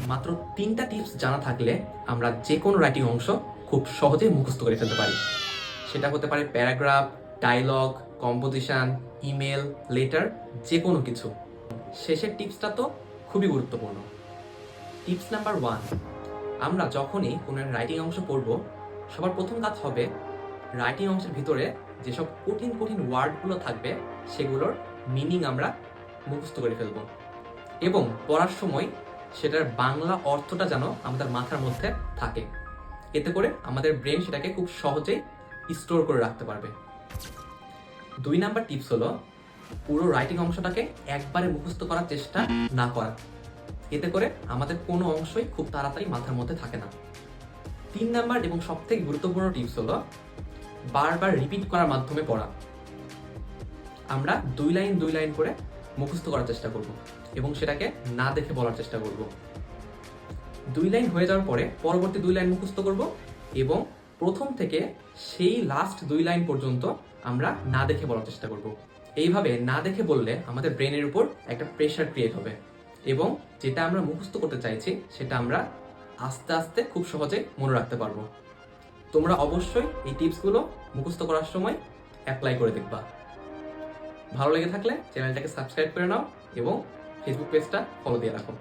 মাত্র 3টা টিপস জানা থাকলে আমরা যে কোনো রাইটিং অংশ খুব সহজে মুখস্থ করে ফেলতে পারি। সেটা হতে পারে paragraph, dialogue, composition, email, letter, যে কোনো কিছু। শেষের টিপসটা তো খুবই গুরুত্বপূর্ণ। টিপস নাম্বার 1, আমরা যখনই কোনো রাইটিং অংশ পড়ব, সবার প্রথম কাজ হবে রাইটিং অংশের ভিতরে যেসব কঠিন কঠিন ওয়ার্ডগুলো থাকবে সেগুলোর মিনিং আমরা মুখস্থ করে ফেলব এবং পড়ার সময় সেটার বাংলা অর্থটা যেন আমাদের মাথার মধ্যে থাকে। এতে করে আমাদের ব্রেন সেটাকে খুব সহজেই স্টোর করে রাখতে পারবে। 2 নাম্বার টিপস হলো পুরো রাইটিং অংশটাকে একবারে মুখস্থ করার চেষ্টা না করা। এতে করে আমাদের কোনো অংশই খুব তাড়াতাড়ি মাথার মধ্যে থাকে না। 3 নাম্বার এবং সবথেকে গুরুত্বপূর্ণ টিপস হলো বারবার রিপিট করার মাধ্যমে পড়া। আমরা 2 লাইন করে মুখস্থ করার চেষ্টা করব এবং সেটাকে না দেখে বলার চেষ্টা করব। 2 লাইন হয়ে যাওয়ার পরে পরবর্তী 2 লাইন মুখস্থ করব এবং প্রথম থেকে সেই লাস্ট 2 লাইন পর্যন্ত আমরা না দেখে বলার চেষ্টা করব। এইভাবে না দেখে বললে আমাদের ব্রেনের উপর একটা প্রেশার ক্রিয়েট হবে এবং যেটা আমরা মুখস্থ করতে চাইছি সেটা আমরা আস্তে আস্তে খুব সহজে মনে রাখতে পারবো। তোমরা অবশ্যই এই টিপসগুলো মুখস্থ করার সময় অ্যাপ্লাই করে দেখবা। ভালো লেগে থাকলে চ্যানেলটাকে সাবস্ক্রাইব করে নাও এবং ফেসবুক পেজটা ফলো দিয়ে রাখো।